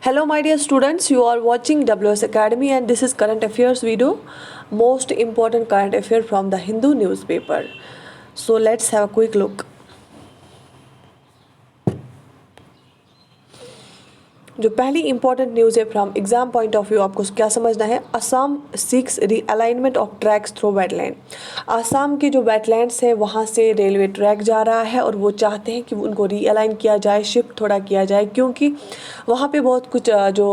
Hello my dear students, you are watching WS Academy and this is current affairs video, most important current affair from the Hindu newspaper. So let's have a quick look. जो पहली important news है from exam point of view, आपको क्या समझना है। Assam seeks realignment of tracks through wetland. Assam के जो wetlands है वहाँ से रेलवे ट्रैक जा रहा है और वो चाहते हैं कि उनको रीअलाइन किया जाए, शिफ्ट थोड़ा किया जाए, क्योंकि वहाँ पे बहुत कुछ जो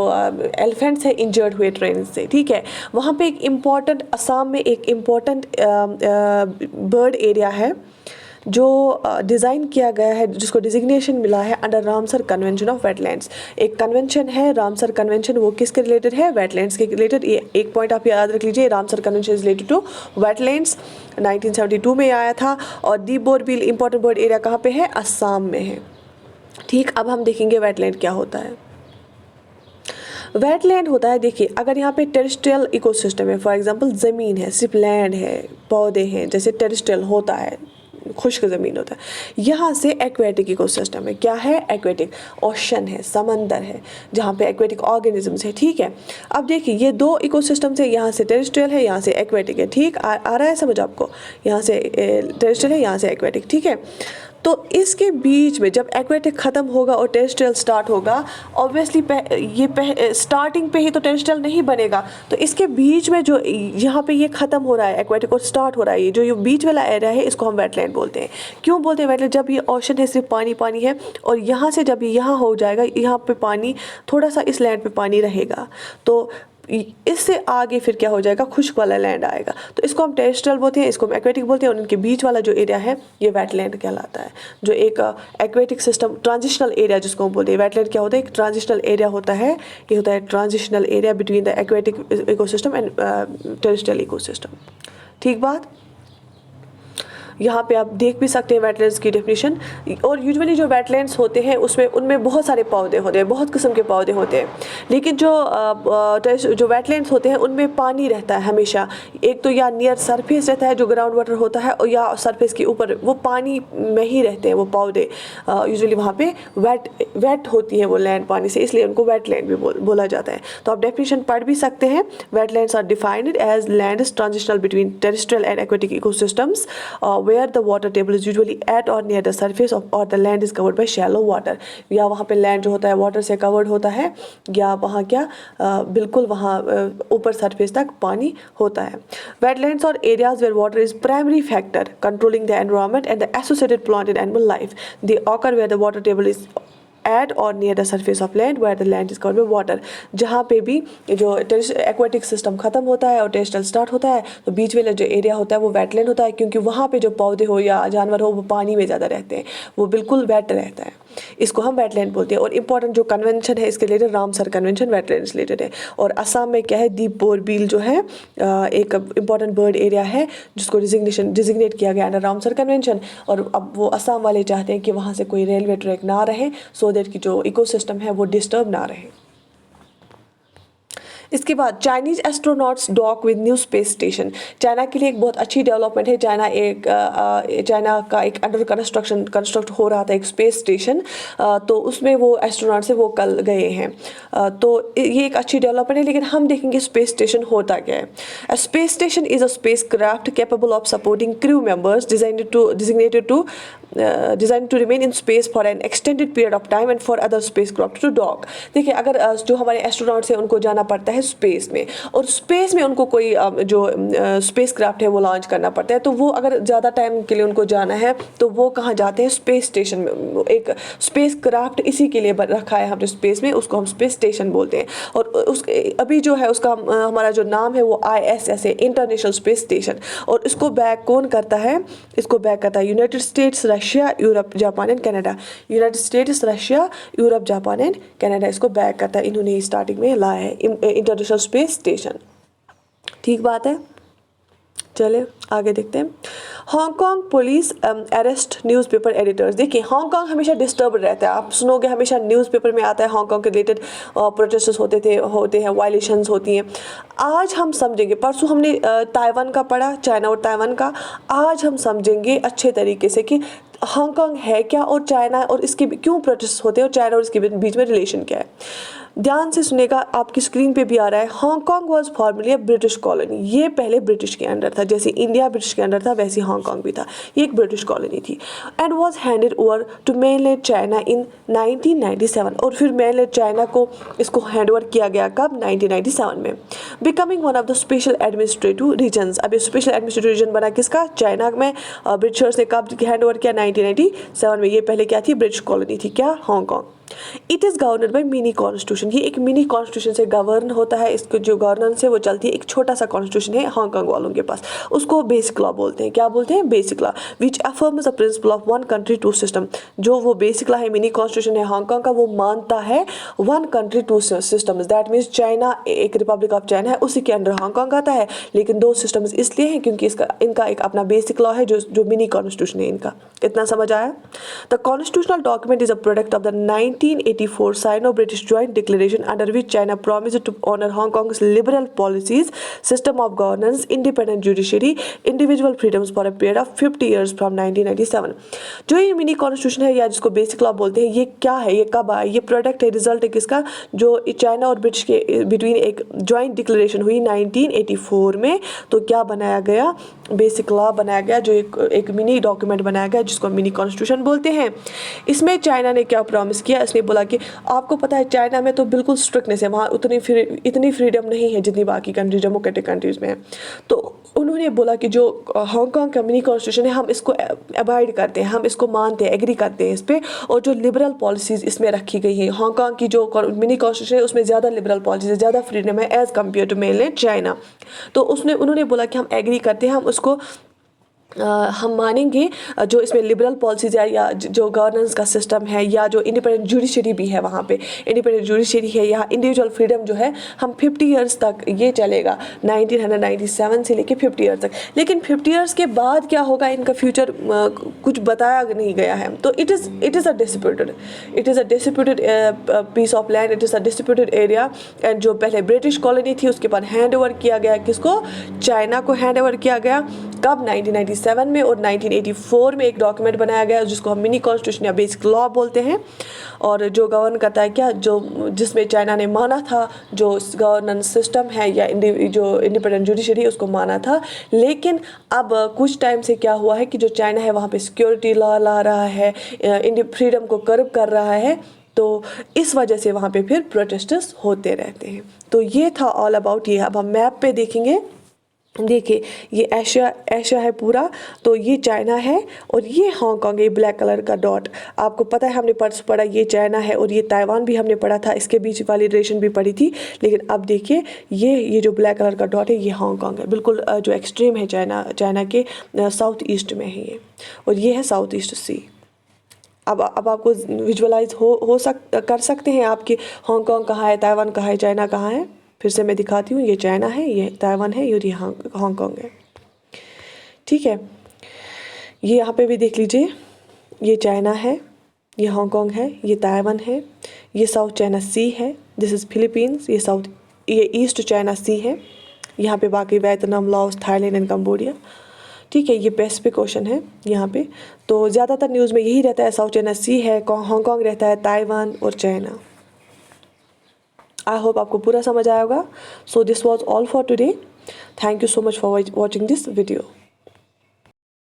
एलिफेंट्स है इंजर्ड हुए ट्रेन से। ठीक है, वहाँ पे एक इम्पॉर्टेंट असम में एक इम्पॉर्टेंट बर्ड एरिया है जो डिज़ाइन किया गया है, जिसको डिजिग्नेशन मिला है under Ramsar convention of wetlands. एक कन्वेंशन है रामसर कन्वेंशन, वो किसके रिलेटेड है? वेटलैंड्स के रिलेटेड। ये एक पॉइंट आप याद रख लीजिए, Ramsar convention is related to wetlands. 1972 में आया था और Deepor Beel important bird area कहाँ पे है? असम में है। ठीक, अब हम देखेंगे वेटलैंड क्या होता है। वेटलैंड होता है, देखिए अगर यहाँ पे टेरेस्ट्रियल इकोसिस्टम है, फॉर एग्जांपल ज़मीन है, सिर्फ लैंड है, पौधे हैं, जैसे टेरेस्ट्रियल होता है, खुश्क ज़मीन होता है। यहाँ से एक्वेटिक इकोसिस्टम है। क्या है? एक्वेटिक। ओशन है, समंदर है, जहाँ पे एक्वेटिक ऑर्गेनिजम्स है। ठीक है, अब देखिए ये दो इकोसिस्टम से, यहाँ से टेरेस्ट्रियल है, यहाँ से एक्वेटिक है। ठीक आ रहा है समझ आपको? यहाँ से टेरेस्ट्रियल है, यहाँ से एक्वेटिक। ठीक है, तो इसके बीच में जब एक्वेटिक ख़त्म होगा और टेरेस्ट्रियल स्टार्ट होगा, ऑब्वियसली ये स्टार्टिंग पे ही तो टेरेस्ट्रियल नहीं बनेगा, तो इसके बीच में जो यहाँ पे ये ख़त्म हो रहा है एक्वेटिक और स्टार्ट हो रहा है, ये जो ये बीच वाला एरिया है, इसको हम वेटलैंड बोलते हैं। क्यों बोलते हैं वेटलैंड? जब ये ओशन है, सिर्फ पानी पानी है, और यहाँ से जब ये यहाँ हो जाएगा, यहाँ पे पानी थोड़ा सा, इस लैंड पे पानी रहेगा, तो इससे आगे फिर क्या हो जाएगा? खुश्क वाला लैंड आएगा, तो इसको हम टेरेस्ट्रियल बोलते हैं, इसको हम एक्वेटिक बोलते हैं, और इनके बीच वाला जो एरिया है ये वेटलैंड कहलाता है। जो एक एक्वेटिक सिस्टम, ट्रांजिशनल एरिया जिसको हम बोलते हैं, वेटलैंड क्या होता है? एक ट्रांजिशनल एरिया होता है। ये होता है transitional area between the aquatic ecosystem and terrestrial ecosystem. ठीक बात। यहाँ पे आप देख भी सकते हैं वेटलैंड्स की डेफिनेशन। और यूजुअली जो वेटलैंड्स होते हैं उसमें उनमें बहुत सारे पौधे होते हैं, बहुत किस्म के पौधे होते हैं, लेकिन जो वेटलैंड्स होते हैं उनमें पानी रहता है हमेशा। एक तो या नियर सरफेस रहता है जो ग्राउंड वाटर होता है, और या सरफेस के ऊपर वो पानी में ही रहते हैं वो पौधे। यूजुअली वहाँ पे वेट होती है वो लैंड पानी से, इसलिए उनको वेटलैंड भी बोला जाता है। तो आप डेफिनेशन पढ़ भी सकते हैं। Wetlands are defined as lands transitional between terrestrial and aquatic ecosystems where the water table is usually at or near the surface of or the land is covered by shallow water। या वहाँ पे land जो होता है water से covered होता है, या वहाँ क्या बिल्कुल वहाँ ऊपर सरफेस तक पानी होता है। Wetlands are areas where water is primary factor controlling the environment and the associated plant and animal life. They occur where the water table is at or near the surface of land where the land is covered by water. जहाँ पे भी जो aquatic system खत्म होता है और terrestrial start होता है, तो बीच वाला जो एरिया होता है वो वेटलैंड होता है, क्योंकि वहाँ पे जो पौधे हो या जानवर हो वो पानी में ज़्यादा रहते हैं, वो बिल्कुल वेट रहता है, इसको हम वेटलैंड बोलते हैं। और इंपॉर्टेंट जो कन्वेंशन है इसके related Ramsar convention wetlands related है। और असम में क्या है? दीप बोरबिल जो है एक इंपॉर्टेंट बर्ड एरिया है जिसको डिजिग्नेट किया गया अंडर रामसर कन्वेंशन। और अब वो असम वाले चाहते हैं कि वहाँ से कोई रेलवे ट्रैक ना रहे, सो दैट की जो इकोसिस्टम है वो डिस्टर्ब ना रहे। इसके बाद Chinese astronauts dock with new space station. China के लिए एक बहुत अच्छी डेवलपमेंट है। चाइना का एक अंडर कंस्ट्रक्ट हो रहा था एक स्पेस स्टेशन, तो उसमें वो एस्ट्रोनॉट से वो कल गए हैं, तो ये एक अच्छी डेवलपमेंट है। लेकिन हम देखेंगे स्पेस स्टेशन होता क्या है। A space station is a spacecraft capable of supporting crew members designed to remain in space for an extended period of time and for other spacecraft to dock। देखिए अगर जो हमारे एस्ट्रोनॉट्स हैं उनको जाना पड़ता है स्पेस में, और स्पेस में उनको कोई जो स्पेस क्राफ्ट है वो लॉन्च करना पड़ता है, तो वो अगर ज़्यादा टाइम के लिए उनको जाना है तो वो कहाँ जाते हैं? स्पेस स्टेशन में। एक स्पेस क्राफ्ट इसी के लिए रखा है हमने स्पेस में, उसको हम स्पेस स्टेशन बोलते हैं। और अभी जो है उसका हमारा जो नाम है वो ISS है, इंटरनेशनल स्पेस स्टेशन। और इसको बैक कौन करता है? इसको बैक करता है United states, Russia, Europe, Japan and Canada. United states, Russia, Europe, Japan and Canada इसको बैक करता है। इन्होंने स्टार्टिंग में लाया है इंटरनेशनल स्पेस स्टेशन। ठीक बात है, चले आगे देखते हैं। Hong Kong police arrest newspaper editors. देखिए हांगकांग हमेशा डिस्टर्ब रहता है, आप सुनोगे हमेशा न्यूज़पेपर में आता है हांगकांग के रिलेटेड प्रोटेस्ट्स होते हैं, वायलेशंस होती हैं। आज हम समझेंगे, परसों हमने ताइवान का पढ़ा, चाइना और ताइवान का। आज हम समझेंगे अच्छे तरीके से कि हांगकांग है क्या और चाइना और इसके क्यों प्रोटेस्ट होते हैं और चाइना और इसके बीच में रिलेशन क्या है। ध्यान से सुनेगा, आपकी स्क्रीन पे भी आ रहा है। Hong Kong was formally a British colony, ये पहले ब्रिटिश के अंडर था, जैसे इंडिया ब्रिटिश के अंडर था वैसे हांगकांग भी था, ये एक ब्रिटिश कॉलोनी थी। And was handed over to mainland China in 1997, और फिर मेनलैंड चाइना को इसको हैंड ओवर किया गया कब, 1997 में। Becoming one of the special administrative regions, अब ये स्पेशल एडमिनिस्ट्रेटिव रीजन बना किसका, चाइना में। ब्रिटिशर्स ने कब हैंड ओवर किया, 1997 में। ये पहले क्या थी, ब्रिटिश कॉलोनी थी, क्या, Hong Kong. It is governed by mini constitution, ये एक मिनी कॉन्स्टिट्यूशन से गवर्न होता है, इसको जो गवर्नेंस है वो चलती है, एक छोटा सा कॉन्स्टिट्यूशन है हांगकांग वालों के पास, उसको बेसिक लॉ बोलते हैं। क्या बोलते हैं, basic law, which affirms the principle of one country two system. जो वो बेसिक लॉ है, मिनी कॉन्स्टिट्यूशन है हांगकांग का, वो मानता है one country two system. That means China एक रिपब्लिक ऑफ चाइना है, उसी के अंडर हांगकांग आता है, लेकिन दो सिस्टम्स इसलिए हैं क्योंकि इनका एक अपना बेसिक लॉ है जो मिनी कॉन्स्टिट्यूशन है इनका। इतना समझ आया। The constitutional document is a product of the 1984 Sino-British Joint Declaration, under which China promised to honor Hong Kong's liberal policies, system of governance, independent judiciary, individual freedoms for a period of 50 years from 1997। जो ये mini constitution है या जिसको basic law बोलते हैं, ये क्या है, ये कब आया, ये प्रोडक्ट है, रिजल्ट है किसका, जो चाइना और ब्रिटिश के बिटवीन एक जॉइंट डिक्लेरेशन हुई 1984 में। तो क्या बनाया गया, बेसिक लॉ बनाया गया, जो एक मिनी डॉक्यूमेंट बनाया गया जिसको मिनी कॉन्स्टिट्यूशन बोलते हैं। इसमें चाइना ने क्या प्रॉमिस किया, इसने बोला कि आपको पता है चाइना में तो बिल्कुल स्ट्रिक्टनेस है, वहाँ इतनी फ्रीडम नहीं है जितनी बाकी कंट्रीज, डेमोक्रेटिक कंट्रीज़ में है। तो उन्होंने बोला कि जो हांगकांग का मिनी कॉन्स्टिट्यूशन है, हम इसको अवॉइड करते हैं, हम इसको मानते हैं, एग्री करते हैं इस पर, और जो लिबरल पॉलिसीज़ इसमें रखी गई हैं, हांगकांग की जो मिनी कॉन्स्टिट्यूशन है उसमें ज़्यादा लिबरल पॉलिसीज है, ज़्यादा फ्रीडम है as compare to mainland China. तो उन्होंने बोला कि हम एग्री करते हैं, हम उसको हम मानेंगे, जो इसमें लिबरल पॉलिसीज है या जो गवर्नेंस का सिस्टम है या जो इंडिपेंडेंट जुडिशरी भी है, वहाँ पे इंडिपेंडेंट जुडिशरी है, या इंडिविजुअल फ्रीडम जो है, हम 50 ईयर्स तक ये चलेगा, 1997 से लेके 50 ईयर्स तक। लेकिन 50 ईयर्स के बाद क्या होगा, इनका फ्यूचर कुछ बताया नहीं गया है। तो it is a disputed piece of land, it is a disputed area. And जो पहले ब्रिटिश कॉलोनी थी उसके बाद हैंड ओवर किया गया किसको, चाइना को हैंड ओवर किया गया कब, 1997 में। और 1984 में एक डॉक्यूमेंट बनाया गया जिसको हम मिनी कॉन्स्टिट्यूशन या बेसिक लॉ बोलते हैं, और जो गवर्न करता है क्या, जो जिसमें चाइना ने माना था जो गवर्नेंस सिस्टम है या जो इंडिपेंडेंट जुडिशरी उसको माना था। लेकिन अब कुछ टाइम से क्या हुआ है कि जो चाइना है वहाँ पे सिक्योरिटी लॉ ला रहा है, फ्रीडम को कर्ब कर रहा है, तो इस वजह से वहाँ पे फिर प्रोटेस्टर्स होते रहते हैं। तो ये था ऑल अबाउट ये। अब हम मैप पे देखेंगे, देखिए ये एशिया है पूरा, तो ये चाइना है और ये हांगकांग, ये ब्लैक कलर का डॉट। आपको पता है हमने परसों पढ़ा ये चाइना है, और ये ताइवान भी हमने पढ़ा था, इसके बीच वाली रिलेशन भी पढ़ी थी। लेकिन अब देखिए ये जो ब्लैक कलर का डॉट है ये हांगकांग है, बिल्कुल जो एक्सट्रीम है चाइना के साउथ ईस्ट में है ये, और ये है साउथ ईस्ट सी। अब आपको विजुअलाइज कर सकते हैं आपके हांगकांग कहाँ है, ताइवान कहाँ है, चाइना कहाँ है। फिर से मैं दिखाती हूँ, ये चाइना है, ये ताइवान है, और ये हांगकांग है। ठीक है, ये यहाँ पे भी देख लीजिए, ये चाइना है, ये हांगकांग है, ये ताइवान है, ये साउथ चाइना सी है, दिस इज़ फिलीपींस, ये ईस्ट चाइना सी है, यहाँ पे बाकी Vietnam, Laos, Thailand and Cambodia. ठीक है, ये पैसिफिक ओशन है यहाँ पे। तो ज़्यादातर न्यूज़ में यही रहता है, साउथ चाइना सी है, हांगकांग रहता है, ताइवान और चाइना। आई होप आपको पूरा समझ आया होगा। So this was all for today. Thank you so much for watching this video.